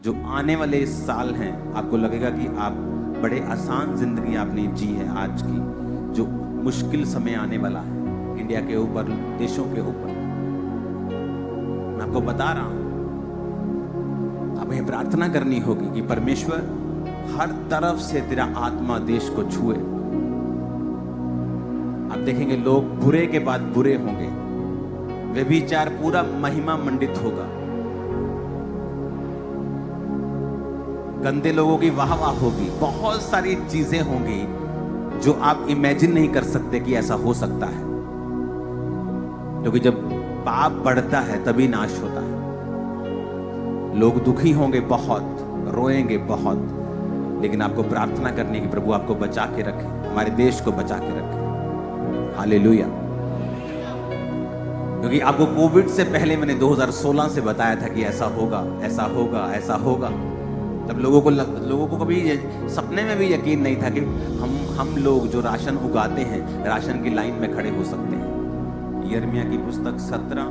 जो आने वाले साल हैं आपको लगेगा कि आप बड़े आसान जिंदगी आपने जी है आज की, जो मुश्किल समय आने वाला है इंडिया के ऊपर, देशों के ऊपर। मैं आपको बता रहा हूं, हमें प्रार्थना करनी होगी कि परमेश्वर हर तरफ से तेरा आत्मा देश को छुए। आप देखेंगे लोग बुरे के बाद बुरे होंगे, व्यभिचार पूरा महिमा मंडित होगा, गंदे लोगों की वाह वाह होगी, बहुत सारी चीजें होंगी जो आप इमेजिन नहीं कर सकते कि ऐसा हो सकता है। क्योंकि जब पाप बढ़ता है तभी नाश होता है। लोग दुखी होंगे बहुत, रोएंगे बहुत, लेकिन आपको प्रार्थना करनी कि प्रभु आपको बचा के रखे, हमारे देश को बचा के रखे। हालेलुया। क्योंकि आपको कोविड से पहले मैंने 2016 से बताया था कि ऐसा होगा, ऐसा होगा, ऐसा होगा। तब लोगों को कभी सपने में भी यकीन नहीं था कि हम लोग जो राशन उगाते हैं राशन की लाइन में खड़े हो सकते हैं। यिर्मयाह की पुस्तक 17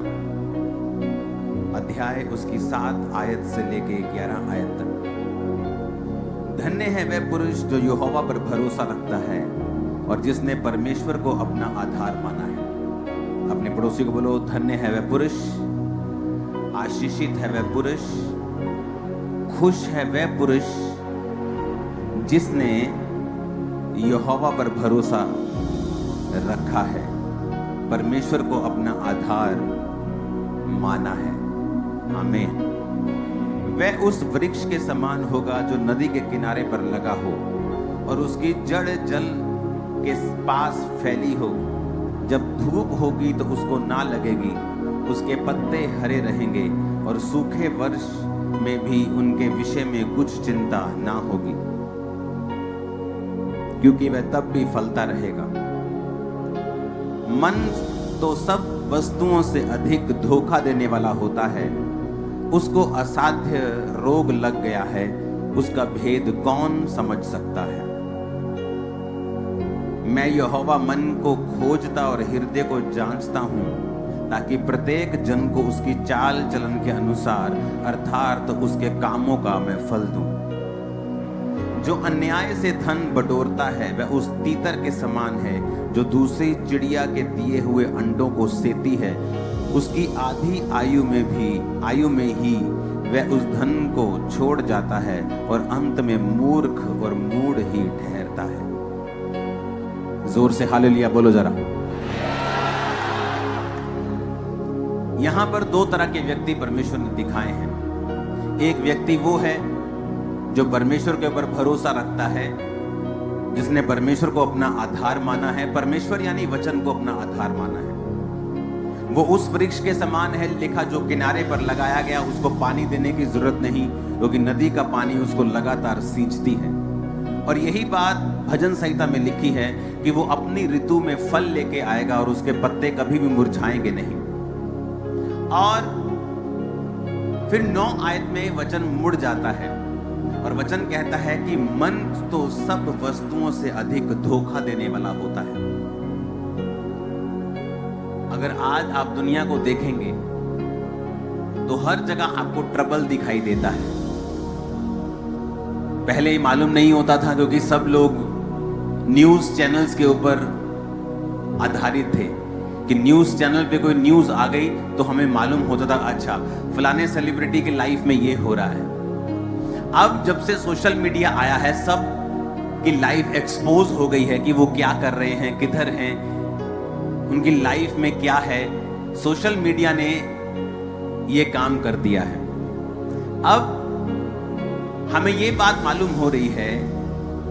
अध्याय उसकी 7 आयत से लेके 11 आयत तक। धन्य है वह पुरुष जो यहोवा पर भरोसा रखता है और जिसने परमेश्वर को अपना आधार माना है। अपने पड़ोसी को बोलो, धन्य है वह पुरुष, आशीषित है वह पुरुष, खुश है वह पुरुष जिसने यहोवा पर भरोसा रखा है, परमेश्वर को अपना आधार माना है। आमीन। वह उस वृक्ष के समान होगा जो नदी के किनारे पर लगा हो और उसकी जड़ जल के पास फैली हो। जब धूप होगी तो उसको ना लगेगी, उसके पत्ते हरे रहेंगे और सूखे वर्ष में भी उनके विषय में कुछ चिंता ना होगी, क्योंकि वह तब भी फलता रहेगा। मन तो सब वस्तुओं से अधिक धोखा देने वाला होता है, उसको असाध्य रोग लग गया है, उसका भेद कौन समझ सकता है। मैं यहोवा मन को खोजता और हृदय को जांचता हूं, ताकि प्रत्येक जन को उसकी चाल चलन के अनुसार अर्थात उसके कामों का मैं फल दूं। जो अन्याय से धन बटोरता है वह उस तीतर के समान है जो दूसरी चिड़िया के दिए हुए अंडों को सेती है। उसकी आधी आयु में ही वह उस धन को छोड़ जाता है और अंत में मूर्ख और मूढ़ ही ठहरता है। जोर से हालेलुया बोलो जरा। यहां पर 2 तरह के व्यक्ति परमेश्वर ने दिखाए हैं। एक व्यक्ति वो है जो परमेश्वर के ऊपर भरोसा रखता है, जिसने परमेश्वर को अपना आधार माना है। परमेश्वर यानी वचन को अपना आधार माना है। वो उस वृक्ष के समान है लिखा जो किनारे पर लगाया गया, उसको पानी देने की जरूरत नहीं, क्योंकि नदी का पानी उसको लगातार सींचती है। और यही बात भजन संहिता में लिखी है कि वो अपनी ऋतु में फल लेके आएगा और उसके पत्ते कभी भी मुरझाएंगे नहीं। और फिर 9 आयत में वचन मुड़ जाता है और वचन कहता है कि मन तो सब वस्तुओं से अधिक धोखा देने वाला होता है। अगर आज आप दुनिया को देखेंगे तो हर जगह आपको ट्रबल दिखाई देता है। पहले ही मालूम नहीं होता था क्योंकि सब लोग न्यूज चैनल्स के ऊपर आधारित थे कि न्यूज चैनल पे कोई न्यूज आ गई तो हमें मालूम होता था, अच्छा फलाने सेलिब्रिटी की लाइफ में ये हो रहा है। अब जब से सोशल मीडिया आया है, सब की लाइफ एक्सपोज हो गई है कि वो क्या कर रहे हैं, किधर हैं, उनकी लाइफ में क्या है। सोशल मीडिया ने ये काम कर दिया है। अब हमें ये बात मालूम हो रही है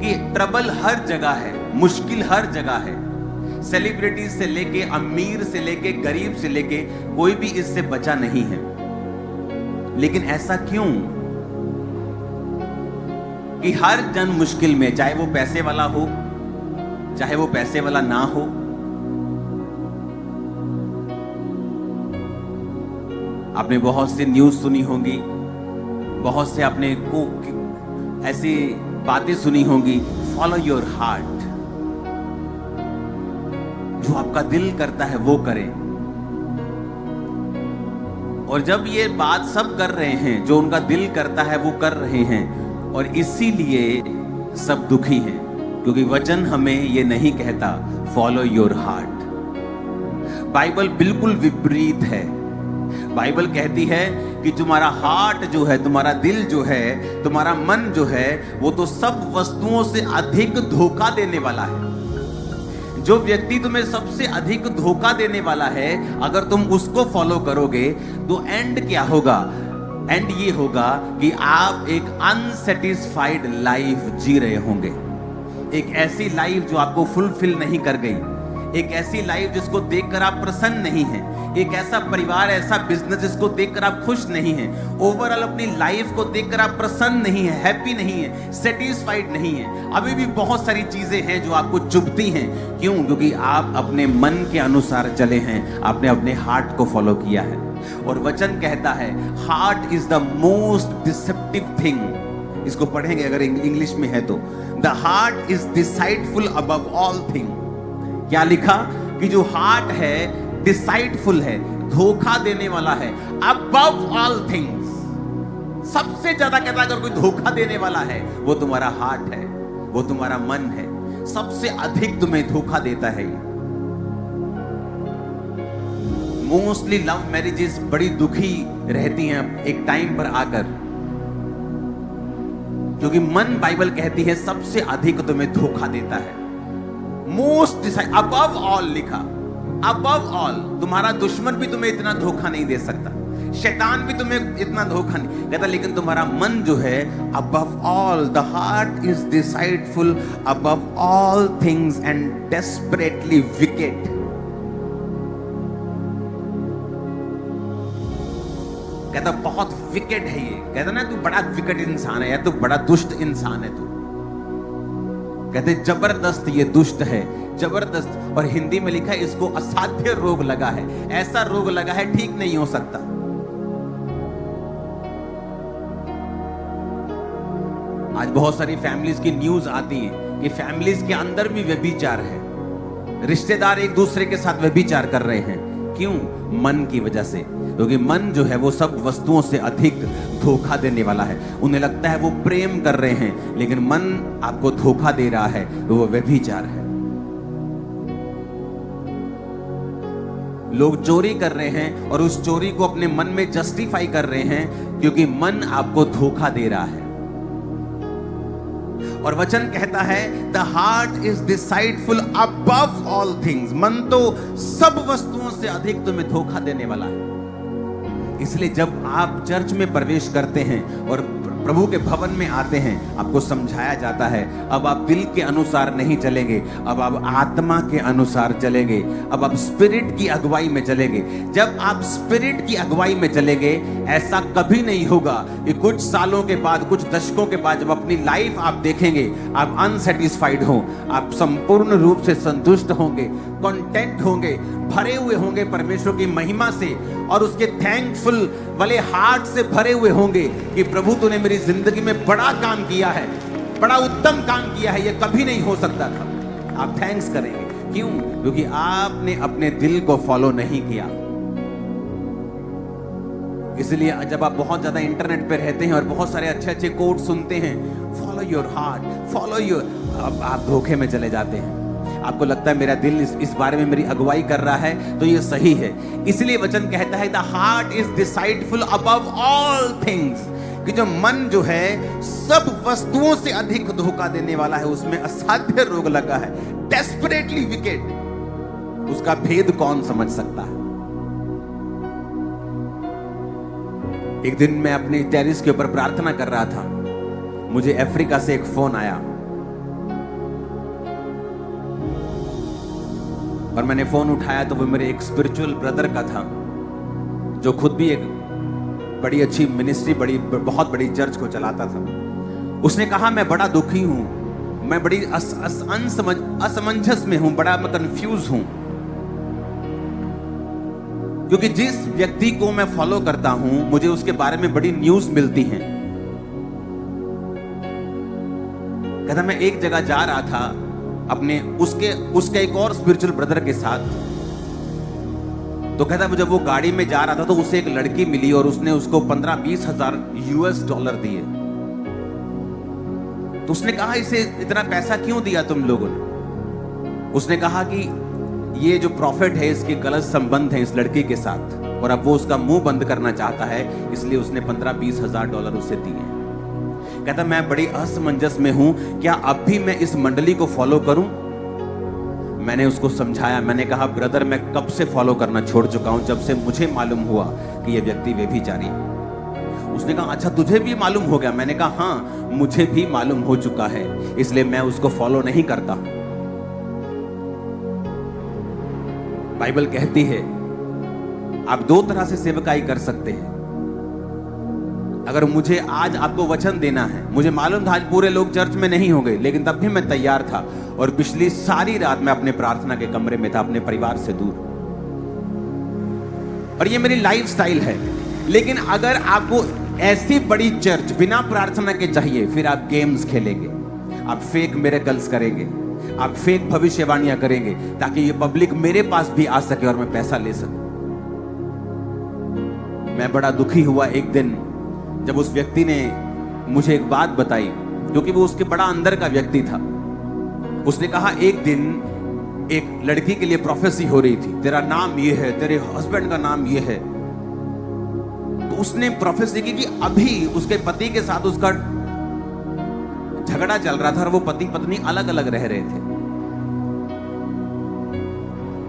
कि ट्रबल हर जगह है, मुश्किल हर जगह है। सेलिब्रिटी से लेके अमीर से लेके गरीब से लेके कोई भी इससे बचा नहीं है। लेकिन ऐसा क्यों कि हर जन मुश्किल में, चाहे वो पैसे वाला हो चाहे वो पैसे वाला ना हो। आपने बहुत सी न्यूज सुनी होंगी, बहुत से आपने को ऐसी बातें सुनी होंगी, फॉलो योर हार्ट, जो आपका दिल करता है वो करें। और जब ये बात सब कर रहे हैं, जो उनका दिल करता है वो कर रहे हैं, और इसीलिए सब दुखी हैं, क्योंकि वचन हमें ये नहीं कहता फॉलो योर हार्ट। बाइबल बिल्कुल विपरीत है। बाइबल कहती है कि तुम्हारा हार्ट जो है, तुम्हारा दिल जो है, तुम्हारा मन जो है, वो तो सब वस्तुओं से अधिक धोखा देने वाला है। जो व्यक्ति तुम्हें सबसे अधिक धोखा देने वाला है, अगर तुम उसको फॉलो करोगे तो एंड क्या होगा? एंड ये होगा कि आप एक अनसेटिस्फाइड लाइफ जी रहे होंगे। एक ऐसी लाइफ जो आपको फुलफिल नहीं कर गई, एक ऐसी लाइफ जिसको देखकर आप प्रसन्न नहीं हैं, एक ऐसा परिवार, ऐसा बिजनेस जिसको देखकर आप खुश नहीं हैं, ओवरऑल अपनी लाइफ को देखकर आप प्रसन्न नहीं हैं, हैप्पी नहीं हैं, सेटिस्फाइड नहीं हैं। अभी भी बहुत सारी चीजें हैं जो आपको चुभती हैं। क्यों? क्योंकि आप अपने मन के अनुसार चले हैं, आपने अपने हार्ट को फॉलो किया है। और वचन कहता है heart is the most deceptive thing. इसको पढ़ेंगे अगर इंग्लिश में है तो, the heart is deceitful above all thing. क्या लिखा? कि जो हार्ट है डिसाइडफुल है, धोखा देने वाला है, अबव ऑल थिंग्स। सबसे ज्यादा कहता है अगर कोई धोखा देने वाला है वो तुम्हारा हार्ट है, वो तुम्हारा मन है। सबसे अधिक तुम्हें धोखा देता है ये। मोस्टली लव मैरिजेस बड़ी दुखी रहती हैं एक टाइम पर आकर, क्योंकि मन, बाइबल कहती है, सबसे अधिक तुम्हें धोखा देता है। मोस्ट डिसाइड अबव ऑल लिखा, अबव ऑल। तुम्हारा दुश्मन भी तुम्हें इतना धोखा नहीं दे सकता, शैतान भी तुम्हें इतना धोखा नहीं कहता, लेकिन तुम्हारा मन जो है above all. The heart is deceitful above all things and desperately wicked. कहता बहुत विकेट है ये। कहता ना तू बड़ा विकेट इंसान है, या तू बड़ा दुष्ट इंसान है तू। कहते जबरदस्त ये दुष्ट है, जबरदस्त। और हिंदी में लिखा है इसको असाध्य रोग लगा है, ऐसा रोग लगा है ठीक नहीं हो सकता। आज बहुत सारी फैमिलीज की न्यूज आती है कि फैमिलीज के अंदर भी व्यभिचार है, रिश्तेदार एक दूसरे के साथ व्यभिचार कर रहे हैं। क्यों? मन की वजह से। क्योंकि मन जो है वो सब वस्तुओं से अधिक धोखा देने वाला है। उन्हें लगता है वो प्रेम कर रहे हैं, लेकिन मन आपको धोखा दे रहा है, वो व्यभिचार है। लोग चोरी कर रहे हैं और उस चोरी को अपने मन में जस्टिफाई कर रहे हैं, क्योंकि मन आपको धोखा दे रहा है। और वचन कहता है the heart is deceitful above all things. मन तो सब वस्तुओं से अधिक तुम्हें धोखा देने वाला है। इसलिए जब आप चर्च में प्रवेश करते हैं और प्रभु के भवन में आते हैं, आपको समझाया जाता है अब आप दिल के अनुसार नहीं चलेंगे, अब आप आत्मा के अनुसार चलेंगे, अब आप स्पिरिट की अगुवाई में चलेंगे। जब आप स्पिरिट की अगुवाई में चलेंगे, ऐसा कभी नहीं होगा कि कुछ सालों के बाद, कुछ दशकों के बाद जब अपनी लाइफ आप देखेंगे, आप अनसेटिस्फाइड हो। आप संपूर्ण रूप से संतुष्ट होंगे, कंटेंट होंगे, भरे हुए होंगे परमेश्वर की महिमा से, और उसके थैंकफुल वाले हार्ट से भरे हुए होंगे कि प्रभु तूने मेरी जिंदगी में बड़ा काम किया है, बड़ा उत्तम काम किया है, ये कभी नहीं हो सकता था। आप थैंक्स करेंगे। क्यों? क्योंकि आपने अपने दिल को फॉलो नहीं किया। इसलिए जब आप बहुत ज्यादा इंटरनेट पे रहते हैं और बहुत सारे अच्छे अच्छे कोट सुनते हैं, follow your heart, follow your, अब आप धोखे में चले जाते हैं। आपको लगता है मेरा दिल इस बारे में मेरी अगुवाई कर रहा है, तो ये सही है। इसलिए वचन कहता है the heart is deceitful above all things, कि जो मन जो है सब वस्तुओं से अधिक धोखा देने वाला है, उसमें असाध्य रोग लगा है, डेस्परेटली विकेट। उसका भेद कौन समझ सकता है? एक दिन मैं अपने टेरिस के ऊपर प्रार्थना कर रहा था, मुझे अफ्रीका से एक फोन आया और मैंने फोन उठाया तो वो मेरे एक स्पिरिचुअल ब्रदर का था, जो खुद भी एक बड़ी अच्छी मिनिस्ट्री, बहुत बड़ी चर्च को चलाता था। उसने कहा मैं बड़ा दुखी हूं, मैं बड़ी असमंजस में हूं, बड़ा मैं कंफ्यूज हूं, क्योंकि जिस व्यक्ति को मैं फॉलो करता हूं मुझे उसके बारे में बड़ी न्यूज मिलती हैं। कहता मैं एक जगह जा रहा था अपने उसके एक और स्पिरिचुअल ब्रदर के साथ, तो कहता जब वो गाड़ी में जा रहा था तो उसे एक लड़की मिली और उसने उसको 15-20 हजार यूएस डॉलर दिए। तो उसने कहा इसे इतना पैसा क्यों दिया तुम लोगों ने? उसने कहा कि ये जो प्रॉफिट है इसके गलत संबंध है इस लड़की के साथ और अब वो उसका मुंह बंद करना चाहता है, इसलिए उसने 15-20 हजार डॉलर उसे दिए। कहता मैं बड़ी असमंजस में हूं, क्या अब भी मैं इस मंडली को फॉलो करूं? मैंने उसको समझाया, मैंने कहा ब्रदर मैं कब से फॉलो करना छोड़ चुका हूं, जब से मुझे मालूम हुआ कि यह व्यक्ति व्यभिचारी है। उसने कहा अच्छा तुझे भी मालूम हो गया? मैंने कहा हाँ मुझे भी मालूम हो चुका है, इसलिए मैं उसको फॉलो नहीं करता। बाइबल कहती है आप दो तरह से सेवकाई कर सकते हैं। अगर मुझे आज आपको वचन देना है, मुझे मालूम था आज पूरे लोग चर्च में नहीं होंगे, लेकिन तब भी मैं तैयार था और पिछली सारी रात मैं अपने प्रार्थना के कमरे में था, अपने परिवार से दूर, और ये मेरी लाइफ स्टाइल है। लेकिन अगर आपको ऐसी बड़ी चर्च बिना प्रार्थना के चाहिए, फिर आप गेम्स खेलेंगे, आप फेक मिरेकल्स करेंगे, आप फेक भविष्यवाणियां करेंगे ताकि ये पब्लिक मेरे पास भी आ सके और मैं पैसा ले सकूं। मैं बड़ा दुखी हुआ एक दिन जब उस व्यक्ति ने मुझे एक बात बताई, क्योंकि वो उसके बड़ा अंदर का व्यक्ति था। उसने कहा एक दिन एक लड़की के लिए प्रोफेसी हो रही थी, तेरा नाम ये है, तेरे हस्बैंड का नाम ये है। तो उसने प्रोफेसी की कि अभी उसके पति के साथ उसका झगड़ा चल रहा था और वो पति पत्नी अलग अलग रह रहे थे।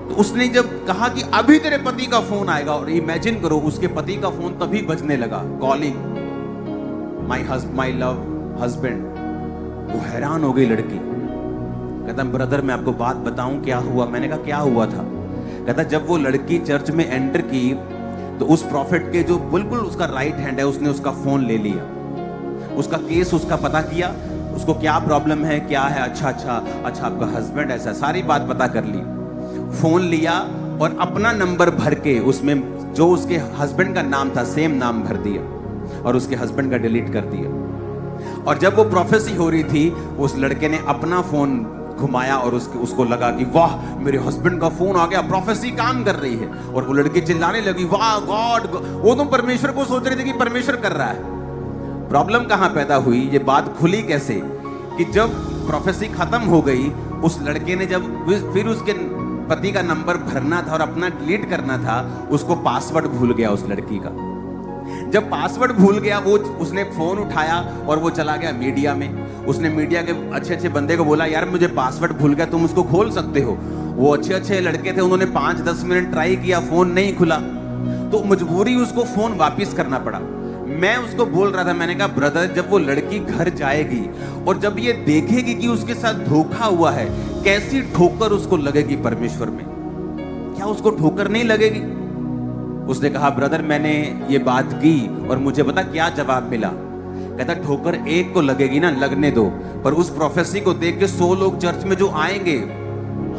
तो उसने जब कहा कि अभी तेरे पति का फोन आएगा, और इमेजिन करो उसके पति का फोन तभी बजने लगा, कॉलिंग माई लव हस्बैंड। वो हैरान हो गई लड़की। कहता ब्रदर मैं आपको बात बताऊं क्या हुआ? मैंने कहा क्या हुआ था? कहता जब वो लड़की चर्च में एंटर की तो उस प्रॉफिट के जो बिल्कुल उसका राइट हैंड है उसने उसका फोन ले लिया, उसका केस उसका पता किया, उसको क्या प्रॉब्लम है क्या है, अच्छा आपका हस्बैंड ऐसा, सारी बात पता कर ली। फोन लिया और अपना नंबर भर के उसमें जो उसके हस्बैंड का नाम था सेम नाम भर दिया और उसके हस्बैंड का डिलीट कर दिया। और जब वो प्रोफेसी हो रही थी उस लड़के ने अपना फोन घुमाया और उसको लगा कि वाह मेरे हस्बैंड का फोन आ गया, प्रोफेसी काम कर रही है। और वो लड़की चिल्लाने लगी वाह गॉड, वो तो परमेश्वर को सोच रही थी कि परमेश्वर कर रहा है। प्रॉब्लम कहां पैदा हुई, ये बात खुली कैसे कि जब प्रोफेसी खत्म हो गई, उस लड़के ने जब फिर उसके पति का नंबर भरना था और अपना डिलीट करना था, उसको पासवर्ड भूल गया उस लड़की का। जब पासवर्ड भूल गया वो उसने फोन उठाया और वो चला गया मीडिया में। उसने मीडिया के अच्छे बंदे को बोला यार मुझे पासवर्ड भूल गया, तुम उसको खोल सकते हो। वो अच्छे लड़के थे, उन्होंने 5-10 मिनट ट्राई किया, फोन नहीं खुला, तो मजबूरी उसको फोन वापस करना पड़ा। मैं उसको बोल रहा था, मैंने कहा ब्रदर जब वो लड़की घर जाएगी और जब ये देखेगी कि उसके साथ धोखा हुआ है, कैसी ठोकर उसको लगेगी परमेश्वर में, क्या उसको ठोकर नहीं लगेगी? उसने कहा ब्रदर मैंने ये बात की और मुझे पता क्या जवाब मिला। कहता ठोकर एक को लगेगी ना, लगने दो, पर उस प्रोफेसी को देख के 100 लोग चर्च में जो आएंगे,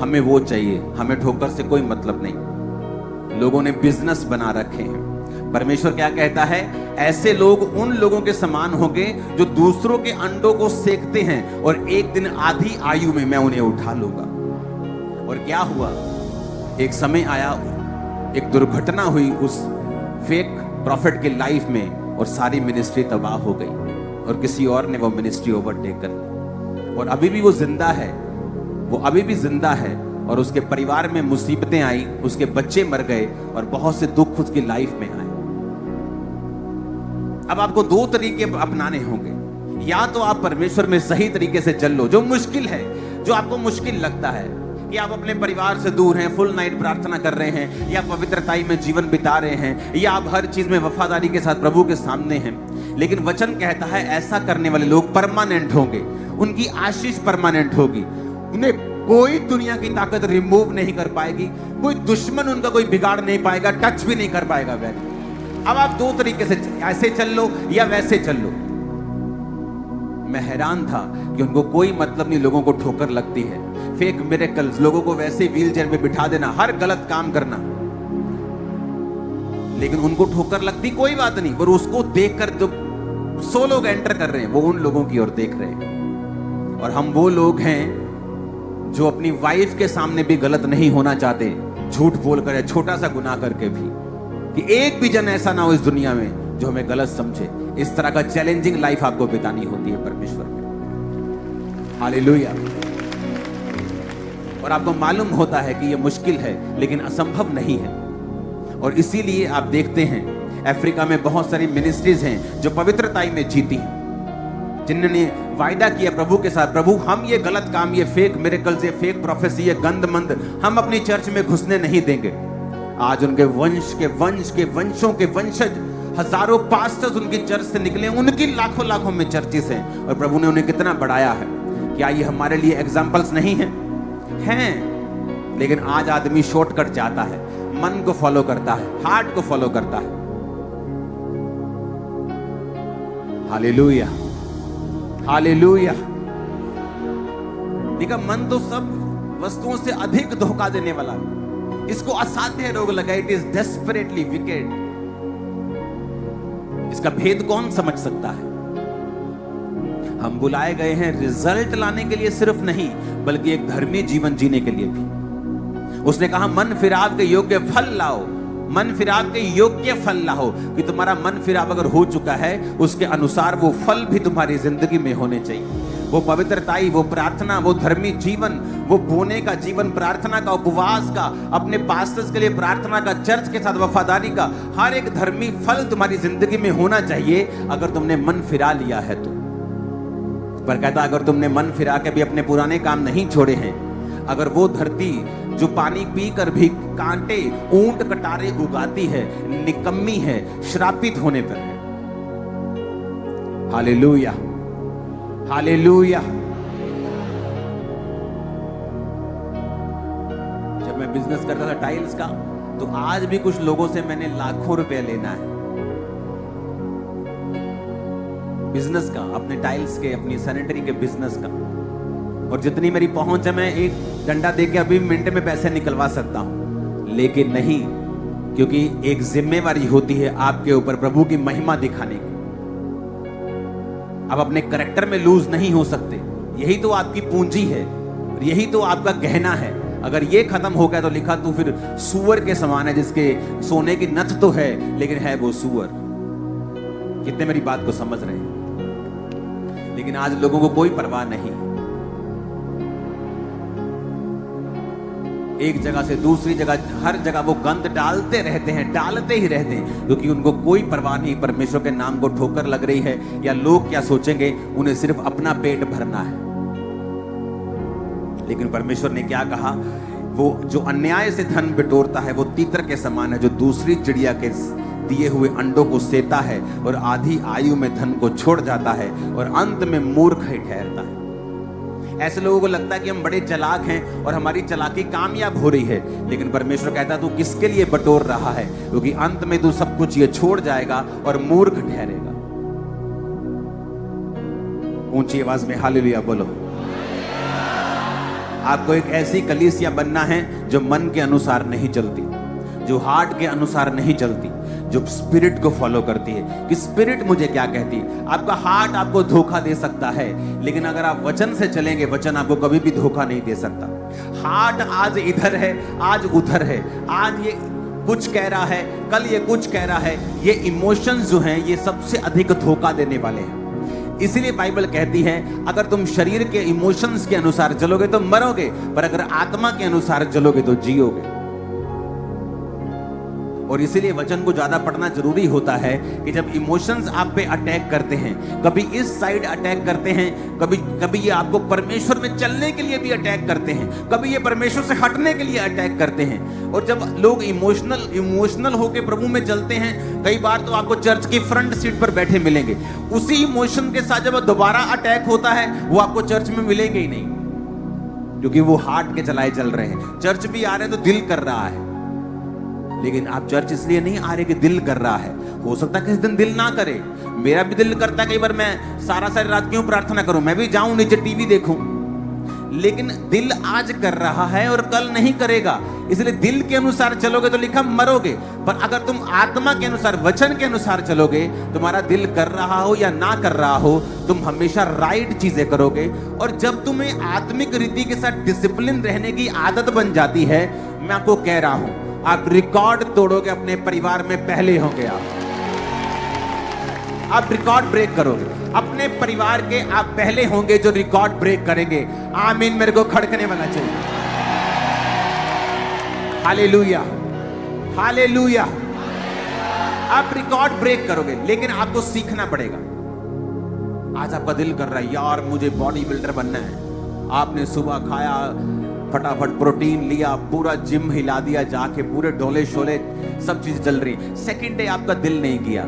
हमें वो चाहिए, हमें ठोकर से कोई मतलब नहीं। लोगों ने बिजनेस बना रखे हैं। परमेश्वर क्या कहता है, ऐसे लोग उन लोगों के समान होंगे जो दूसरों के अंडों को सेकते हैं और एक दिन आधी आयु में मैं उन्हें उठा लूंगा। और क्या हुआ, एक समय आया, एक दुर्घटना हुई उस फेक प्रॉफिट के लाइफ में और सारी मिनिस्ट्री तबाह हो गई और किसी और ने वो मिनिस्ट्री ओवरटेक कर ली। और अभी भी वो जिंदा है, वो अभी भी जिंदा है और उसके परिवार में मुसीबतें आई, उसके बच्चे मर गए और बहुत से दुख उसकी लाइफ में आए। अब आपको 2 तरीके अपनाने होंगे, या तो आप परमेश्वर में सही तरीके से चल लो, जो मुश्किल है, जो आपको मुश्किल लगता है कि आप अपने परिवार से दूर हैं, फुल नाइट प्रार्थना कर रहे हैं, या पवित्रताई में जीवन बिता रहे हैं, या आप हर चीज में वफादारी के साथ प्रभु के सामने हैं। लेकिन वचन कहता है ऐसा करने वाले लोग परमानेंट होंगे, उनकी आशीष परमानेंट होगी, उन्हें कोई दुनिया की ताकत रिमूव नहीं कर पाएगी, कोई दुश्मन उनका कोई बिगाड़ नहीं पाएगा, टच भी नहीं कर पाएगा। वैसे अब आप 2 तरीके से, ऐसे चल लो या वैसे चल लो। मैं हैरान था कि उनको कोई मतलब नहीं, लोगों को ठोकर लगती है, फेक मिरेकल्स, लोगों को वैसे व्हीलचेयर में बिठा देना, हर गलत काम करना, लेकिन उनको ठोकर लगती कोई बात नहीं। पर उसको देखकर जो 100 लोग एंटर कर रहे हैं वो उन लोगों की ओर देख रहे हैं। और हम वो लोग हैं जो अपनी वाइफ के सामने भी गलत नहीं होना चाहते, झूठ बोलकर या छोटा सा गुनाह करके भी, कि एक भी जन ऐसा ना हो इस दुनिया में जो हमें गलत समझे। इस तरह का चैलेंजिंग लाइफ आपको बितानी होती है परमेश्वर में। हालेलुया। और आपको मालूम होता है कि यह मुश्किल है, लेकिन असंभव नहीं है। और इसीलिए आप देखते हैं अफ्रीका में बहुत सारी मिनिस्ट्रीज हैं जो पवित्रताई में जीती हैं, जिन्होंने वायदा किया प्रभु के साथ, प्रभु हम ये गलत काम, ये फेक मिरेकल्स, ये फेक प्रोफेसी, ये गंदमंद हम अपनी चर्च में घुसने नहीं देंगे। आज उनके वंश के वंशों के वंशज, हजारों पास्टर्स उनकी चर्च से निकले, उनकी लाखों लाखों में चर्चेस हैं, और प्रभु ने उन्हें कितना बढ़ाया है। क्या ये हमारे लिए एग्जाम्पल्स नहीं है? हैं। लेकिन आज आदमी शॉर्टकट जाता है, मन को फॉलो करता है, हार्ट को फॉलो करता है। Hallelujah, hallelujah. देखा, मन तो सब वस्तुओं से अधिक धोखा देने वाला है। इसको असाध्य रोग लगा, इट इज डेस्परेटली विकेड। इसका भेद कौन समझ सकता है? हम बुलाए गए हैं रिजल्ट लाने के लिए सिर्फ नहीं, बल्कि एक धर्मी जीवन जीने के लिए भी। उसने कहा मन फिराव के योग्य फल लाओ, मन फिराव के योग्य फल लाओ, कि तुम्हारा मन फिराव अगर हो चुका है उसके अनुसार वो फल भी तुम्हारी जिंदगी में होने चाहिए। वो पवित्रताई, वो प्रार्थना, वो धर्मी जीवन, वो बोने का जीवन, प्रार्थना का, उपवास का, अपने पास्टर्स के लिए प्रार्थना का, चर्च के साथ वफादारी का, हर एक धर्मी फल तुम्हारी जिंदगी में होना चाहिए अगर तुमने मन फिरा लिया है तो। पर कहता अगर तुमने मन फिरा के भी अपने पुराने काम नहीं छोड़े हैं, अगर वो धरती जो पानी पीकर भी कांटे, ऊंट कटारे उगाती है, निकम्मी है, श्रापित होने पर है। Hallelujah, hallelujah. जब मैं बिजनेस करता था टाइल्स का, तो आज भी कुछ लोगों से मैंने लाखों रुपए लेना है बिजनेस का, अपने टाइल्स के, अपनी सैनिटरी के बिजनेस का। और जितनी मेरी पहुंच है, मैं एक डंडा देके अभी मिनट में पैसे निकलवा सकता हूं, लेकिन नहीं, क्योंकि एक जिम्मेवारी होती है आपके ऊपर प्रभु की महिमा दिखाने की। आप अपने करैक्टर में लूज नहीं हो सकते। यही तो आपकी पूंजी है, यही तो आपका गहना है। अगर ये खत्म हो गया तो लिखा तो फिर सूअर के समान है, जिसके सोने की नथ तो है लेकिन है वो सूअर। कितने मेरी बात को समझ रहे हैं? लेकिन आज लोगों को कोई परवाह नहीं, एक जगह से दूसरी जगह, हर जगह वो गंद डालते रहते हैं, डालते ही रहते हैं, क्योंकि उनको कोई परवाह नहीं परमेश्वर के नाम को ठोकर लग रही है या लोग क्या सोचेंगे। उन्हें सिर्फ अपना पेट भरना है। लेकिन परमेश्वर ने क्या कहा? वो जो अन्याय से धन बिटोरता है वो तीतर के समान है, जो दूसरी चिड़िया के दिए हुए अंडों को सेता है और आधी आयु में धन को छोड़ जाता है और अंत में मूर्ख ही ठहरता है। ऐसे लोगों को लगता है कि हम बड़े चालाक हैं और हमारी चालाकी कामयाब हो रही है, लेकिन परमेश्वर कहता है तू किसके लिए बटोर रहा है, क्योंकि अंत में तू सब कुछ ये छोड़ जाएगा और मूर्ख ठहरेगा। ऊंची आवाज में हालेलुया बोलो। आपको एक ऐसी कलीसिया बनना है जो मन के अनुसार नहीं चलती, जो हार्ट के अनुसार नहीं चलती, जो स्पिरिट को फॉलो करती है कि स्पिरिट मुझे क्या कहती है। आपका हार्ट आपको धोखा दे सकता है, लेकिन अगर आप वचन से चलेंगे, वचन आपको कभी भी धोखा नहीं दे सकता। हार्ट आज इधर है, आज उधर है, आज ये कुछ कह रहा है, कल ये कुछ कह रहा है। ये इमोशंस जो हैं ये सबसे अधिक धोखा देने वाले हैं। इसीलिए बाइबल कहती है अगर तुम शरीर के इमोशंस के अनुसार चलोगे तो मरोगे, पर अगर आत्मा के अनुसार चलोगे तो जियोगे। और इसीलिए वचन को ज्यादा पढ़ना जरूरी होता है कि जब इमोशंस आप पे अटैक करते हैं, कभी इस साइड अटैक करते हैं, कभी ये आपको परमेश्वर में चलने के लिए भी अटैक करते हैं, कभी ये परमेश्वर से हटने के लिए अटैक करते हैं। और जब लोग इमोशनल होकर प्रभु में चलते हैं, कई बार तो आपको चर्च की फ्रंट सीट पर बैठे मिलेंगे। उसी इमोशन के साथ जब दोबारा अटैक होता है, वो आपको चर्च में मिलेंगे ही नहीं, क्योंकि वो हार्ट के चलाए चल रहे हैं। चर्च भी आ रहे हैं तो दिल कर रहा है, लेकिन आप चर्च इसलिए नहीं आ रहे कि दिल कर रहा है। हो सकता है किसी दिन दिल ना करे। मेरा भी दिल करता है कई बार मैं सारी रात क्यों प्रार्थना करूं, मैं भी जाऊं नीचे टीवी देखूं, लेकिन दिल आज कर रहा है और कल नहीं करेगा। इसलिए दिल के अनुसार चलोगे तो लिखा मरोगे, पर अगर तुम आत्मा के अनुसार, वचन के अनुसार चलोगे, तुम्हारा दिल कर रहा हो या ना कर रहा हो, तुम हमेशा राइट चीजें करोगे। और जब तुम्हें आत्मिक रीति के साथ डिसिप्लिन रहने की आदत बन जाती है, मैं आपको कह रहा हूं, आप रिकॉर्ड तोड़ोगे, अपने परिवार में पहले होंगे। आप रिकॉर्ड ब्रेक करोगे अपने परिवार के, आप पहले होंगे जो रिकॉर्ड ब्रेक करेंगे। आमीन मेरे को खड़कने वाला चाहिए। Hallelujah, hallelujah. आप रिकॉर्ड ब्रेक करोगे, लेकिन आपको सीखना पड़ेगा। आज आपका दिल कर रहा है यार मुझे बॉडी बिल्डर बनना है, आपने सुबह खाया, फटाफट प्रोटीन लिया, पूरा जिम हिला दिया जाके, पूरे डोले शोले सब चीज चल रही। सेकंड डे आपका दिल नहीं किया,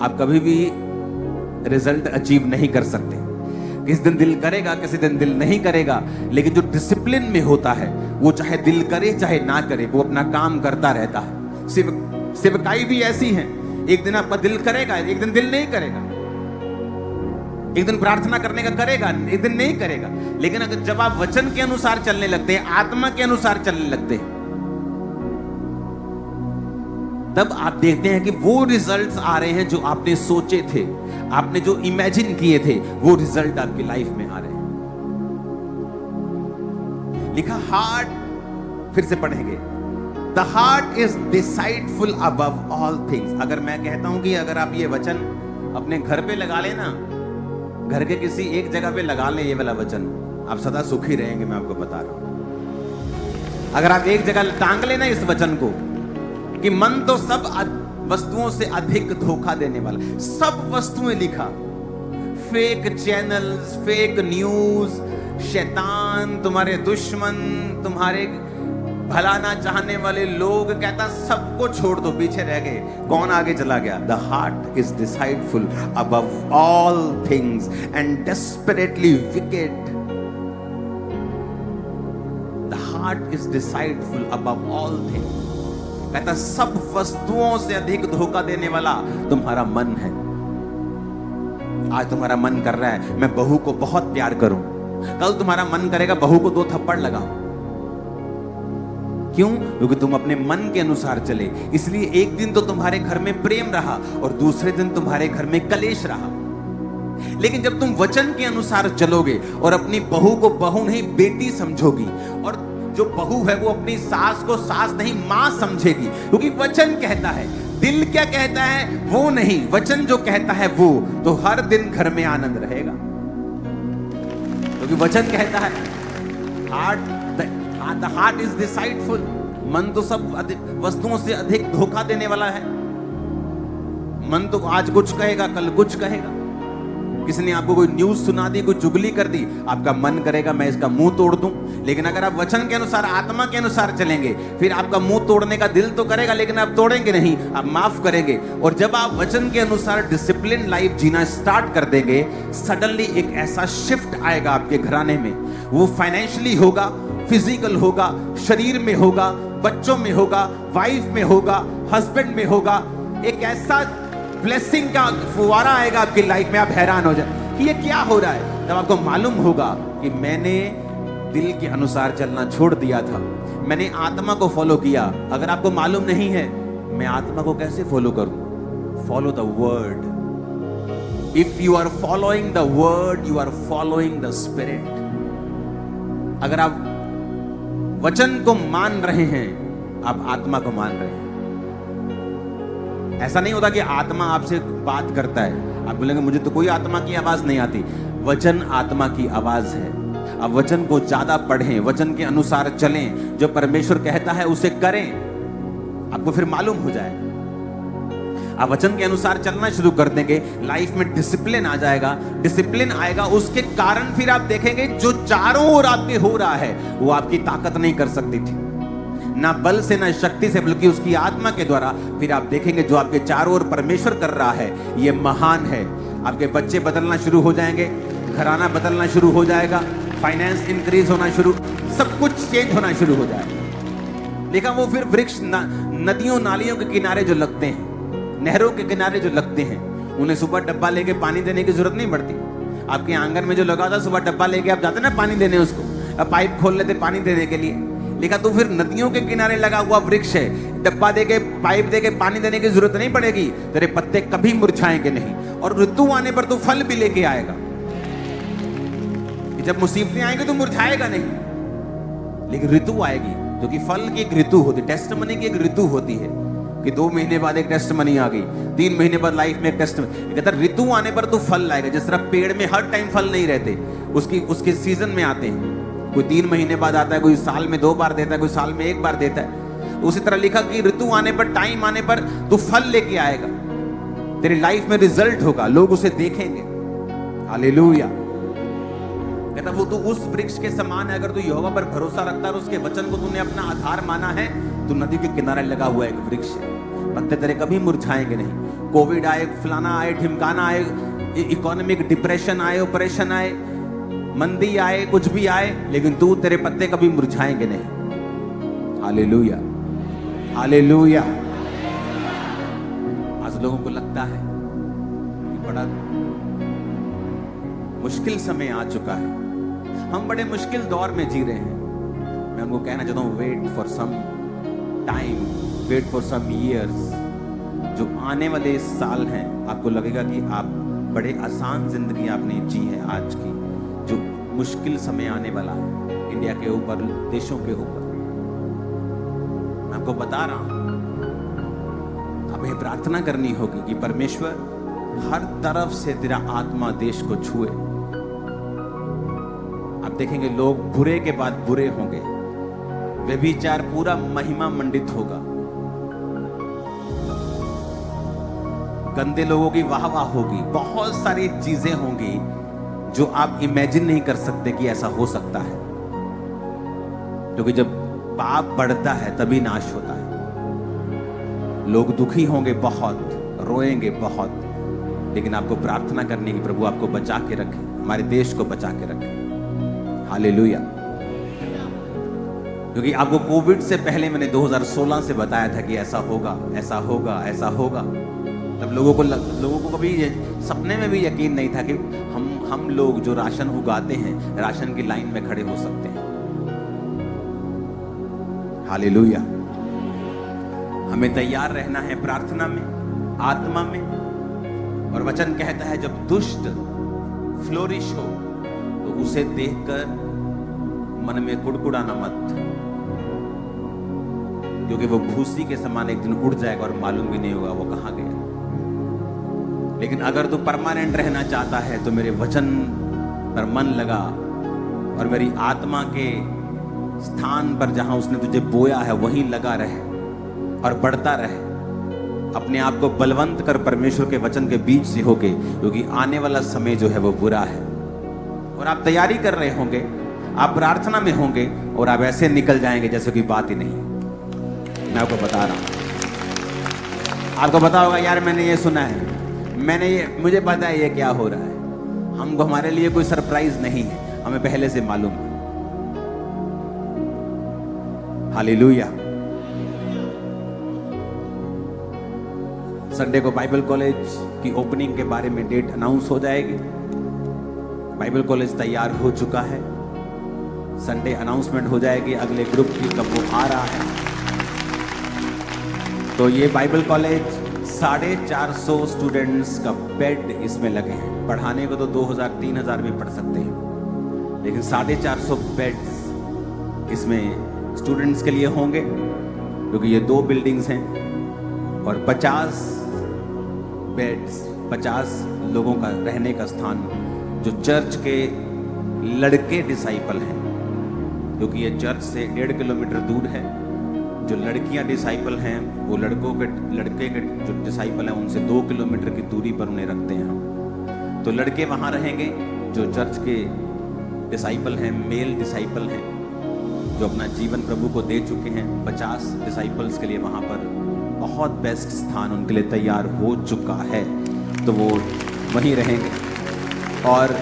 आप कभी भी रिजल्ट अचीव नहीं कर सकते। किसी दिन दिल करेगा, किसी दिन दिल नहीं करेगा, लेकिन जो डिसिप्लिन में होता है वो चाहे दिल करे चाहे ना करे, वो अपना काम करता रहता है। सेवकाई भी ऐसी है, एक दिन आपका दिल करेगा, एक दिन दिल नहीं करेगा, एक दिन प्रार्थना करने का करेगा, एक दिन नहीं करेगा। लेकिन अगर जब आप वचन के अनुसार चलने लगते हैं, आत्मा के अनुसार चलने लगते हैं, तब आप देखते हैं कि वो रिजल्ट्स आ रहे हैं जो आपने सोचे थे, आपने जो इमेजिन किए थे, वो रिजल्ट आपकी लाइफ में आ रहे हैं। लिखा हार्ट, फिर से पढ़ेंगे, the heart is deceitful above all things. अगर मैं कहता हूं कि अगर आप ये वचन अपने घर पे लगा लेना, घर के किसी एक जगह पे लगा लें ये वाला वचन, आप सदा सुखी रहेंगे। मैं आपको बता रहा हूं, अगर आप एक जगह टांग लेना इस वचन को कि मन तो सब वस्तुओं से अधिक धोखा देने वाला, सब वस्तुएं लिखा, फेक चैनल्स, फेक न्यूज, शैतान, तुम्हारे दुश्मन, तुम्हारे भला ना चाहने वाले लोग, कहता सबको छोड़ दो, पीछे रह गए, कौन आगे चला गया। The heart is deceitful above all things and desperately wicked. The heart is deceitful above all things, कहता सब वस्तुओं से अधिक धोखा देने वाला तुम्हारा मन है। आज तुम्हारा मन कर रहा है मैं बहू को बहुत प्यार करूं, कल तुम्हारा मन करेगा बहू को 2 थप्पड़ लगाऊं। क्यों? क्योंकि तुम अपने मन के अनुसार चले। इसलिए एक दिन तो तुम्हारे घर में प्रेम रहा और दूसरे दिन तुम्हारे घर में कलेश रहा। लेकिन जब तुम वचन के अनुसार चलोगे और अपनी बहू को बहू नहीं बेटी समझोगी, और जो बहू है वो अपनी सास को सास नहीं मां समझेगी, क्योंकि वचन कहता है, दिल क्या कहता है वो नहीं, वचन जो कहता है वो, तो हर दिन घर में आनंद रहेगा। क्योंकि वचन कहता है द हार्ट इज डिसाइडफुल, मन तो सब वस्तुओं से अधिक धोखा देने वाला है। मन तो आज कुछ कहेगा, कल कुछ कहेगा। किसी ने आपको कोई न्यूज सुना दी, कोई चुगली कर दी, आपका मन करेगा मैं इसका मुंह तोड़ दूं। लेकिन अगर आप वचन के अनुसार, आत्मा के अनुसार चलेंगे, फिर आपका मुंह तोड़ने का दिल तो करेगा, लेकिन आप तोड़ेंगे नहीं, आप माफ करेंगे। और जब आप वचन के अनुसार डिसिप्लिन लाइफ जीना स्टार्ट कर देंगे, सडनली एक ऐसा शिफ्ट आएगा आपके घराने में। वो फाइनेंशियली होगा, फिजिकल होगा, शरीर में होगा, बच्चों में होगा, वाइफ में होगा, हस्बैंड में होगा। एक ऐसा ब्लेसिंग का फुवारा आएगा आपकी लाइफ में, आप हैरान हो जाए कि ये क्या हो रहा है। तब आपको मालूम होगा कि मैंने दिल के अनुसार चलना छोड़ दिया था, मैंने आत्मा को फॉलो किया। अगर आपको मालूम नहीं है मैं आत्मा को कैसे फॉलो करूं, follow the word. If you are following the word, you are following the spirit. अगर आप वचन को मान रहे हैं, आप आत्मा को मान रहे हैं। ऐसा नहीं होता कि आत्मा आपसे बात करता है, आप बोलेंगे मुझे तो कोई आत्मा की आवाज नहीं आती। वचन आत्मा की आवाज है। अब वचन को ज्यादा पढ़ें, वचन के अनुसार चलें, जो परमेश्वर कहता है उसे करें, आपको फिर मालूम हो जाएगा। आप वचन के अनुसार चलना शुरू कर देंगे, लाइफ में डिसिप्लिन आ जाएगा। डिसिप्लिन आएगा, उसके कारण फिर आप देखेंगे जो चारों ओर आपके हो रहा है वो आपकी ताकत नहीं कर सकती थी, ना बल से ना शक्ति से, बल्कि उसकी आत्मा के द्वारा। फिर आप देखेंगे जो आपके चारों ओर परमेश्वर कर रहा है ये महान है। आपके बच्चे बदलना शुरू हो जाएंगे, घराना बदलना शुरू हो जाएगा, फाइनेंस इंक्रीज होना शुरू, सब कुछ चेंज होना शुरू हो जाएगा। देखा वो फिर वृक्ष नदियों नालियों के किनारे जो लगते हैं, नहरों के किनारे जो लगते हैं, उन्हें सुबह डब्बा लेके पानी देने की जरूरत नहीं पड़ती। आपके आंगन में जो लगा था, सुबह डब्बा लेके आप जाते ना पानी देने, उसको अब पाइप खोल लेते पानी देने के लिए। लिखा तो फिर नदियों के किनारे लगा हुआ वृक्ष है, डब्बा देके पाइप देके पानी देने की जरूरत नहीं पड़ेगी, तेरे पत्ते कभी मुरझाएंगे नहीं, और ऋतु आने पर तू फल भी लेके आएगा। जब मुसीबतें आएंगी तो मुरझाएगा नहीं, लेकिन ऋतु आएगी, क्योंकि फल की एक ऋतु होती है, टेस्टमनी की एक ऋतु होती है कि 2 महीने बाद एक टेस्टमनी आ गई, 3 महीने बाद लाइफ में एक टेस्टमनी। कहता ऋतु आने पर तू फल लाएगा। जिस तरह पेड़ में हर टाइम फल नहीं रहते, उसके सीजन में आते हैं, कोई 3 महीने बाद आता है, कोई साल में 2 बार देता है, कोई साल में 1 बार देता है। उसी तरह लिखा कि ऋतु आने पर, टाइम आने पर तू फल लेके आएगा, तेरी लाइफ में रिजल्ट होगा, लोग उसे देखेंगे। हालेलुया। कहता वो तू उस वृक्ष के समान है, अगर तू यहोवा पर भरोसा रखता है और उसके वचन को तूने अपना आधार माना है, तो नदी के किनारे लगा हुआ एक वृक्ष है, पत्ते तेरे कभी मुरझाएंगे नहीं। कोविड आए, फलाना आए, ढिमकाना आए, इकोनॉमिक डिप्रेशन आए, ऑपरेशन आए, मंदी आए, कुछ भी आए, लेकिन तू, तेरे पत्ते कभी मुरझाएंगे नहीं। Hallelujah, hallelujah. आज लोगों को लगता है कि बड़ा मुश्किल समय आ चुका है, हम बड़े मुश्किल दौर में जी रहे हैं। मैं उनको कहना चाहता हूं, wait for some time, wait for some years. जो आने वाले साल हैं, आपको लगेगा कि आप बड़े आसान जिंदगी आपने जी है आज की। जो मुश्किल समय आने वाला है इंडिया के ऊपर, देशों के ऊपर, मैं आपको बता रहा हूं, हमें प्रार्थना करनी होगी कि परमेश्वर हर तरफ से तेरा आत्मा देश को छुए। आप देखेंगे लोग बुरे के बाद बुरे होंगे, व्यभिचार पूरा महिमा मंडित होगा, गंदे लोगों की वाह वाह होगी, बहुत सारी चीजें होंगी जो आप इमेजिन नहीं कर सकते कि ऐसा हो सकता है। क्योंकि जब पाप बढ़ता है तभी नाश होता है। लोग दुखी होंगे बहुत, रोएंगे बहुत, लेकिन आपको प्रार्थना करनी कि प्रभु आपको बचा के रखे, हमारे देश को बचा के रखे। हालेलुया। क्योंकि आपको कोविड से पहले मैंने 2016 से बताया था कि ऐसा होगा, ऐसा होगा, ऐसा होगा। तब लोगों को कभी सपने में भी यकीन नहीं था कि हम लोग जो राशन उगाते हैं, राशन की लाइन में खड़े हो सकते हैं। हालेलुया। हमें तैयार रहना है प्रार्थना में, आत्मा में। और वचन कहता है जब दुष्ट फ्लोरिश हो तो उसे देखकर मन में कुड़कुड़ाना मत, क्योंकि वो भूसी के समान एक दिन उड़ जाएगा और मालूम भी नहीं होगा वो कहां गया। लेकिन अगर तू परमानेंट रहना चाहता है तो मेरे वचन पर मन लगा और मेरी आत्मा के स्थान पर जहां उसने तुझे बोया है वहीं लगा रहे और बढ़ता रहे। अपने आप को बलवंत कर परमेश्वर के वचन के बीच से होके, क्योंकि आने वाला समय जो है वो बुरा है। और आप तैयारी कर रहे होंगे, आप प्रार्थना में होंगे और आप ऐसे निकल जाएंगे जैसे कोई बात ही नहीं। मैं आपको बता रहा हूं, आपको पता होगा यार मैंने ये सुना है, मुझे पता है ये क्या हो रहा है। हमको, हमारे लिए कोई सरप्राइज नहीं है, हमें पहले से मालूम है। हालेलुया। संडे को बाइबल कॉलेज की ओपनिंग के बारे में डेट अनाउंस हो जाएगी। बाइबल कॉलेज तैयार हो चुका है, संडे अनाउंसमेंट हो जाएगी अगले ग्रुप की, कब वो आ रहा है। तो ये बाइबल कॉलेज 450 स्टूडेंट्स का बेड इसमें लगे हैं। पढ़ाने को तो 2000-3000 भी पढ़ सकते हैं, लेकिन 450 बेड्स इसमें स्टूडेंट्स के लिए होंगे, क्योंकि ये 2 बिल्डिंग्स हैं। और 50 बेड्स, 50 लोगों का रहने का स्थान, जो चर्च के लड़के डिसाइपल हैं, क्योंकि ये चर्च से 1.5 किलोमीटर दूर है। जो लड़कियां डिसाइपल हैं वो लड़के के जो डिसाइपल हैं उनसे 2 किलोमीटर की दूरी पर उन्हें रखते हैं हम। तो लड़के वहां रहेंगे जो चर्च के डिसाइपल हैं, मेल डिसाइपल हैं, जो अपना जीवन प्रभु को दे चुके हैं। 50 डिसाइपल्स के लिए वहां पर बहुत बेस्ट स्थान उनके लिए तैयार हो चुका है, तो वो वहीं रहेंगे। और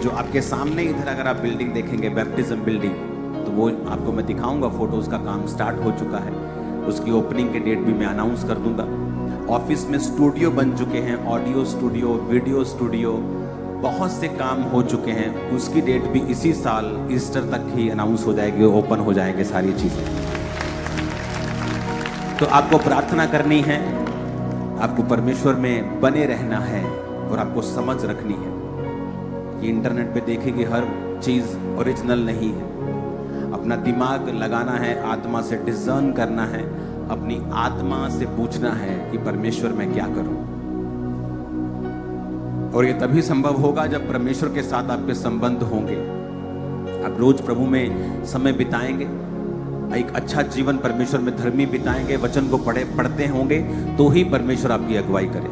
जो आपके सामने इधर अगर आप बिल्डिंग देखेंगे, बैप्टिज्म बिल्डिंग, तो वो आपको मैं दिखाऊंगा फोटोज का काम स्टार्ट हो चुका है। उसकी ओपनिंग के डेट भी मैं अनाउंस कर दूंगा। ऑफिस में स्टूडियो बन चुके हैं, ऑडियो स्टूडियो, वीडियो स्टूडियो, बहुत से काम हो चुके हैं। उसकी डेट भी इसी साल ईस्टर तक ही अनाउंस हो जाएगी, ओपन हो जाएंगे सारी चीज़ें। तो आपको प्रार्थना करनी है, आपको परमेश्वर में बने रहना है और आपको समझ रखनी है कि इंटरनेट पे देखेगी हर चीज ओरिजिनल नहीं है। अपना दिमाग लगाना है, आत्मा से डिसर्न करना है, अपनी आत्मा से पूछना है कि परमेश्वर मैं क्या करूं। और ये तभी संभव होगा जब परमेश्वर के साथ आपके संबंध होंगे। आप रोज प्रभु में समय बिताएंगे, एक अच्छा जीवन परमेश्वर में धर्मी बिताएंगे, वचन को पढ़ते होंगे, तो ही परमेश्वर आपकी अगुवाई करे।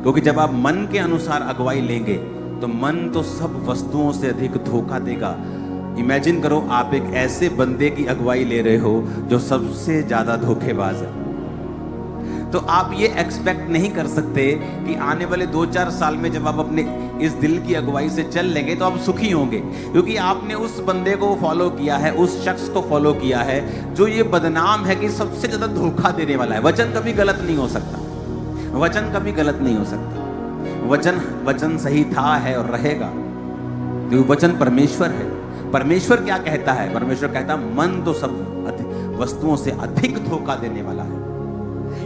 क्योंकि जब आप मन के अनुसार अगुवाई लेंगे तो मन तो सब वस्तुओं से अधिक धोखा देगा। इमेजिन करो आप एक ऐसे बंदे की अगुवाई ले रहे हो जो सबसे ज्यादा धोखेबाज है। तो आप ये एक्सपेक्ट नहीं कर सकते कि आने वाले 2-4 साल में जब आप अपने इस दिल की अगुवाई से चल लेंगे तो आप सुखी होंगे, क्योंकि आपने उस बंदे को फॉलो किया है, उस शख्स को फॉलो किया है जो ये बदनाम है कि सबसे ज्यादा धोखा देने वाला है। वचन कभी गलत नहीं हो सकता, वचन कभी गलत नहीं हो सकता। वचन सही था, है और रहेगा, क्योंकि वचन परमेश्वर है। परमेश्वर क्या कहता है? परमेश्वर कहता है मन तो सब वस्तुओं से अधिक धोखा देने वाला है।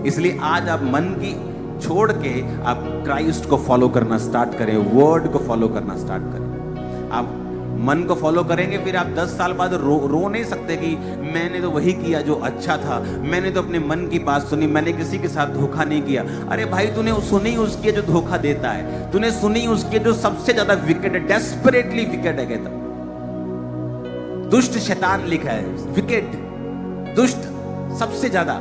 इसलिए आज आप मन की छोड़ के आप क्राइस्ट को फॉलो करना स्टार्ट करें, वर्ड को फॉलो करना स्टार्ट करें। आप मन को फॉलो करेंगे, फिर आप 10 साल बाद रो नहीं सकते कि मैंने तो वही किया जो अच्छा था, मैंने तो अपने मन की बात सुनी, मैंने किसी के साथ धोखा नहीं किया। अरे भाई, तूने सुनी उसके जो धोखा देता है, तूने सुनी उसके जो सबसे ज्यादा विकेट है, डेस्परेटली विकेट है। कहता दुष्ट शैतान लिखा है, विकेट, दुष्ट, सबसे ज्यादा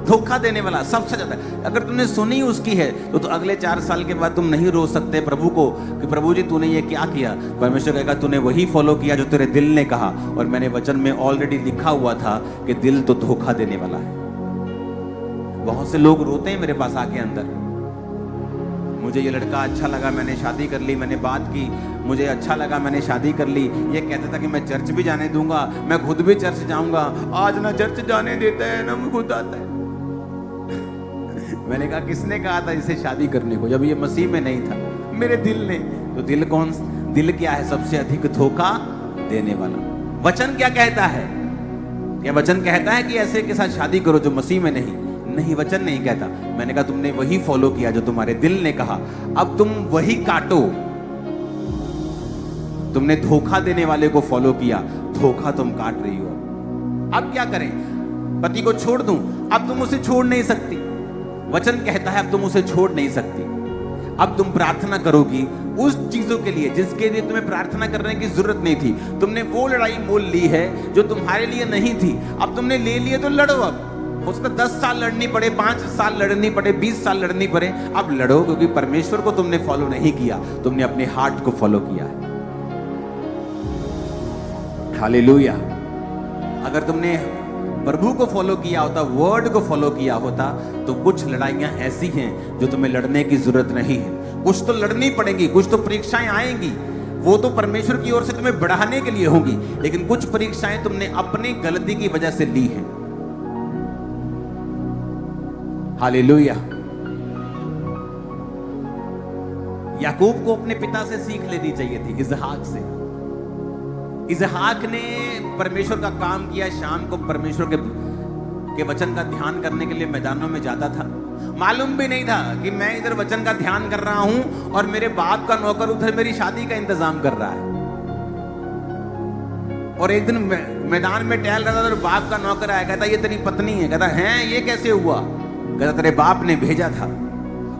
धोखा देने वाला, सबसे ज्यादा। अगर तुमने सुनी उसकी है तो अगले 4 साल के बाद तुम नहीं रो सकते प्रभु को कि प्रभु जी तूने ये क्या किया। परमेश्वर कहेगा तूने वही फॉलो किया जो तेरे दिल ने कहा, और मैंने वचन में ऑलरेडी लिखा हुआ था कि दिल तो धोखा देने वाला है। बहुत से लोग रोते हैं मेरे पास आके अंदर, मुझे ये लड़का अच्छा लगा, मैंने शादी कर ली, मैंने बात की, मुझे अच्छा लगा, मैंने शादी कर ली। ये कहता था कि मैं चर्च भी जाने दूंगा, मैं खुद भी चर्च जाऊंगा। आज ना चर्च जाने देता है ना मैं खुद आता है। मैंने कहा किसने कहा था इसे शादी करने को, जब ये मसीह में नहीं था? मेरे दिल ने। तो दिल क्या है? सबसे अधिक धोखा देने वाला। वचन क्या कहता है? क्या वचन कहता है कि ऐसे के साथ शादी करो जो मसीह में नहीं, वचन नहीं कहता। मैंने कहा तुमने वही फॉलो किया जो तुम्हारे दिल ने कहा, अब तुम वही काटो। तुमने धोखा देने वाले को फॉलो किया, धोखा तुम काट रही हो। अब क्या करें? पति को छोड़ दूं? अब तुम उसे छोड़ नहीं सकती। वचन कहता है अब तुम उसे छोड़ नहीं सकती। अब तुम प्रार्थना करोगी उस चीजों के लिए जिसके लिए तुम्हें प्रार्थना करने की जरूरत नहीं थी। तुमने वो लड़ाई मोल ली है जो तुम्हारे लिए नहीं थी, अब तुमने ले लिए तो लड़ो। अब हो सकता 10 साल लड़नी पड़े, 5 साल लड़नी पड़े, 20 साल लड़नी पड़े, अब लड़ो, क्योंकि परमेश्वर को तुमने फॉलो नहीं किया, तुमने अपने हार्ट को फॉलो किया है। हालेलुया। अगर तुमने प्रभु को फॉलो किया होता, वर्ड को फॉलो किया होता, तो कुछ लड़ाइयां ऐसी हैं जो तुम्हें लड़ने की जरूरत नहीं है। कुछ तो लड़नी पड़ेगी, कुछ तो परीक्षाएं आएंगी, वो तो परमेश्वर की ओर से तुम्हें बढ़ाने के लिए होंगी, लेकिन कुछ परीक्षाएं तुमने अपनी गलती की वजह से ली हैं। हालेलुया। याकूब को अपने पिता से सीख लेनी चाहिए थी, इसहाक से। इसहाक ने परमेश्वर का काम किया, शाम को परमेश्वर के वचन का ध्यान करने के लिए मैदानों में जाता था। मालूम भी नहीं था कि मैं इधर वचन का ध्यान कर रहा हूं और मेरे बाप का नौकर उधर मेरी शादी का इंतजाम कर रहा है। और एक दिन मैदान में टहल रहा था और बाप का नौकर आया, कहता ये तेरी पत्नी है। कहता है ये कैसे हुआ? कहता तेरे बाप ने भेजा था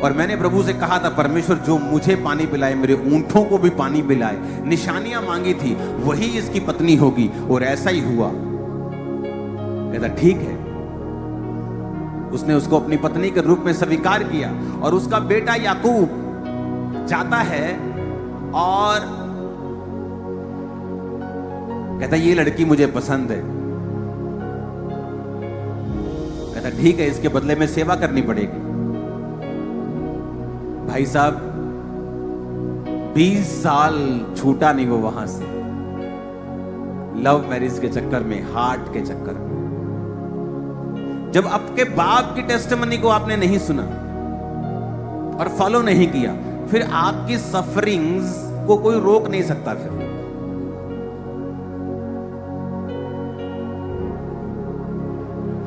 और मैंने प्रभु से कहा था परमेश्वर जो मुझे पानी पिलाए मेरे ऊंटों को भी पानी पिलाए। निशानियां मांगी थी, वही इसकी पत्नी होगी, और ऐसा ही हुआ। कहता ठीक है। उसने उसको अपनी पत्नी के रूप में स्वीकार किया और उसका बेटा याकूब जाता है और कहता ये लड़की मुझे पसंद है। कहता ठीक है, इसके बदले में सेवा करनी पड़ेगी। भाई साहब 20 साल छूटा नहीं वो वहां से, लव मैरिज के चक्कर में, हार्ट के चक्कर में। जब आपके बाप की टेस्टिमनी को आपने नहीं सुना और फॉलो नहीं किया, फिर आपकी सफरिंग्स को कोई रोक नहीं सकता। फिर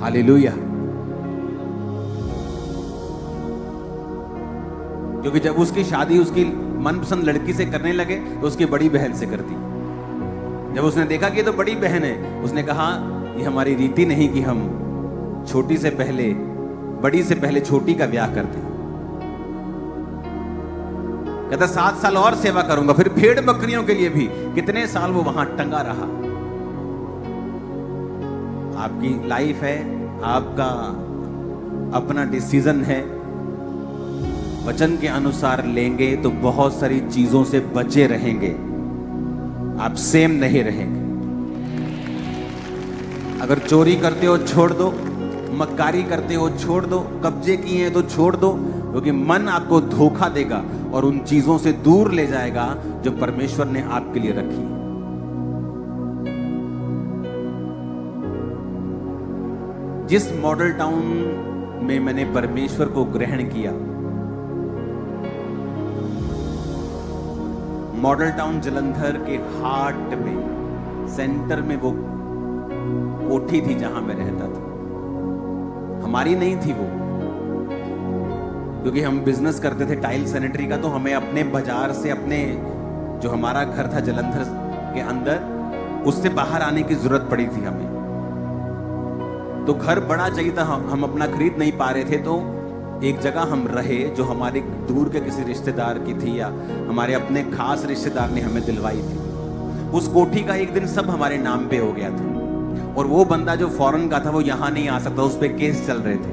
हालेलुया। क्योंकि जब उसकी शादी उसकी मनपसंद लड़की से करने लगे तो उसकी बड़ी बहन से कर दी। जब उसने देखा कि ये तो बड़ी बहन है, उसने कहा ये हमारी रीति नहीं कि हम बड़ी से पहले छोटी का ब्याह करते हैं। कहता 7 साल और सेवा करूंगा। फिर भेड़ बकरियों के लिए भी कितने साल वो वहां टंगा रहा। आपकी लाइफ है, आपका अपना डिसीजन है। वचन के अनुसार लेंगे तो बहुत सारी चीजों से बचे रहेंगे, आप सेम नहीं रहेंगे। अगर चोरी करते हो छोड़ दो, मक्कारी करते हो छोड़ दो, कब्जे किए हैं तो छोड़ दो, क्योंकि मन आपको धोखा देगा और उन चीजों से दूर ले जाएगा जो परमेश्वर ने आपके लिए रखी। जिस मॉडल टाउन में मैंने परमेश्वर को ग्रहण किया, मॉडल टाउन जलंधर के हार्ट में, सेंटर में वो कोठी थी जहां मैं रहता था। हमारी नहीं थी वो, क्योंकि हम बिजनेस करते थे टाइल सैनिटरी का, तो हमें अपने बाजार से, अपने जो हमारा घर था जलंधर के अंदर, उससे बाहर आने की जरूरत पड़ी थी हमें। तो घर बड़ा चाहिए था, हम अपना खरीद नहीं पा रहे थे। तो एक जगह हम रहे जो हमारे दूर के किसी रिश्तेदार की थी, या हमारे अपने खास रिश्तेदार ने हमें दिलवाई थी। उस कोठी का एक दिन सब हमारे नाम पे हो गया था, और वो बंदा जो फॉरेन का था वो यहाँ नहीं आ सकता, उस पर केस चल रहे थे।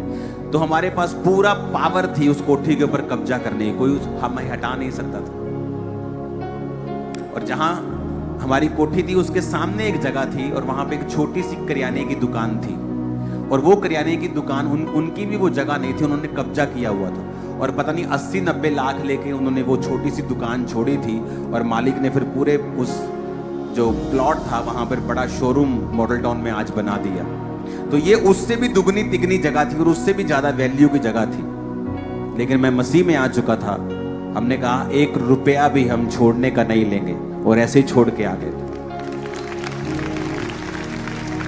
तो हमारे पास पूरा पावर थी उस कोठी के ऊपर कब्जा करने की, कोई हमें हटा नहीं सकता था। और जहां हमारी कोठी थी उसके सामने एक जगह थी, और वहां पे एक छोटी सी करियाने की दुकान थी, और वो करियाने की दुकान उनकी भी वो जगह नहीं थी, उन्होंने कब्जा किया हुआ था। और पता नहीं 80-90 लाख लेके उन्होंने वो छोटी सी दुकान छोड़ी थी, और मालिक ने फिर पूरे उस जो प्लॉट था वहां पर बड़ा शोरूम मॉडल टाउन में आज बना दिया। तो ये उससे भी दुगनी तिगनी जगह थी, और उससे भी ज्यादा वैल्यू की जगह थी। लेकिन मैं मसीह में आ चुका था। हमने कहा 1 रुपया भी हम छोड़ने का नहीं लेंगे, और ऐसे ही छोड़ के आ गए।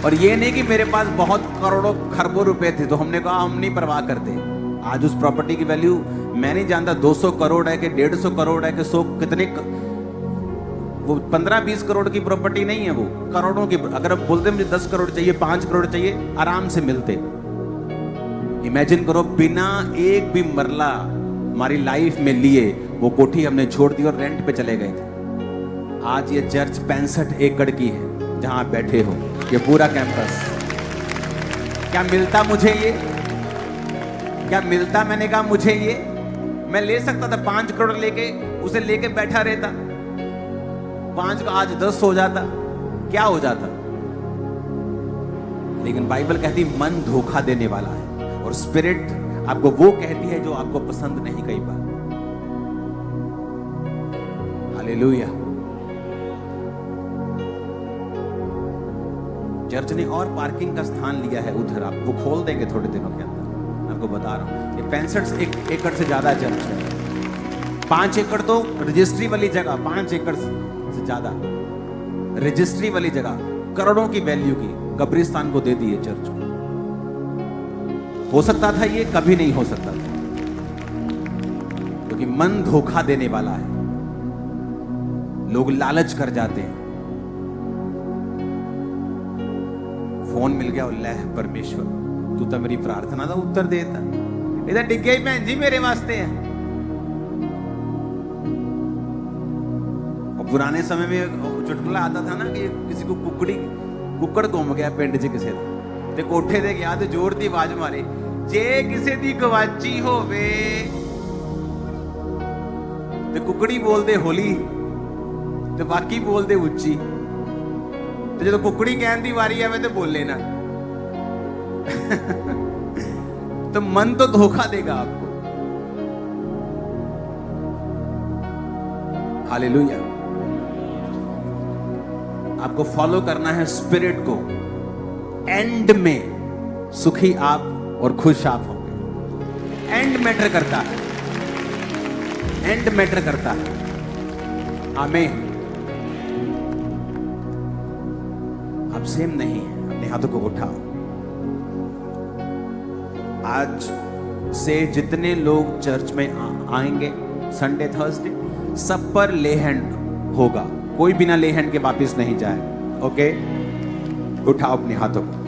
और ये नहीं कि मेरे पास बहुत करोड़ों खरबों रुपए थे, तो हमने कहा हम नहीं परवाह करते। आज उस प्रॉपर्टी की वैल्यू मैं नहीं जानता 200 करोड़ है कि 150 करोड़ है कि 100 कितने, वो 15-20 करोड़ की प्रॉपर्टी नहीं है, वो करोड़ों की। अगर आप बोलते मुझे 10 करोड़ चाहिए, 5 करोड़ चाहिए, आराम से मिलते। इमेजिन करो, बिना एक भी मरला हमारी लाइफ में लिए वो कोठी हमने छोड़ दी और रेंट पे चले गए थे। आज ये चर्च 65 एकड़ की है जहां आप बैठे हो, ये पूरा कैंपस। क्या मिलता मुझे ये? क्या मिलता? मैंने कहा मुझे ये, मैं ले सकता था 5 करोड़ लेके, उसे लेके बैठा रहता। 5 का आज 10 हो जाता, क्या हो जाता। लेकिन बाइबल कहती मन धोखा देने वाला है, और स्पिरिट आपको वो कहती है जो आपको पसंद नहीं कई बार। हालेलुया। चर्च ने और पार्किंग का स्थान लिया है उधर, आप वो खोल देंगे थोड़े दिनों के अंदर। मैं आपको बता रहा हूं, ये 65 एकड़ से ज्यादा चर्च है। 5 एकड़ तो रजिस्ट्री वाली जगह, 5 एकड़ से ज्यादा रजिस्ट्री वाली जगह, करोड़ों की वैल्यू की कब्रिस्तान को दे दी है चर्च को। हो सकता था ये? कभी नहीं हो सकता था, क्योंकि मन धोखा देने वाला है। लोग लालच कर जाते हैं। फोन मिल गया, ले परमेश्वर तू तो मेरी प्रार्थना का उत्तर देता, इधर डिग गई भैन जी मेरे वास्ते है। और पुराने समय में चुटकुला आता था ना कि किसी को कुक्कड़ घूम गया पिंड च किसी ते कोठे ते गया ते जोर दी आवाज मारे, जे किसी दी गवाची होवे ते कुकड़ी बोलदे होली ते बाकी बोलदे उच्ची, ते जो कुकड़ी कहन दी वारी आवे ते बोले ना। तो मन तो धोखा देगा आपको। हालेलुया। आपको फॉलो करना है स्पिरिट को। एंड में सुखी आप और खुश आप होंगे। एंड मैटर करता है, एंड मैटर करता है। आमीन। आप सेम नहीं है, अपने हाथों को उठाओ। आज से जितने लोग चर्च में आएंगे संडे थर्सडे सब पर ले हैंड होगा, कोई बिना ले हैंड के वापस नहीं जाए। ओके, उठाओ अपने हाथों को।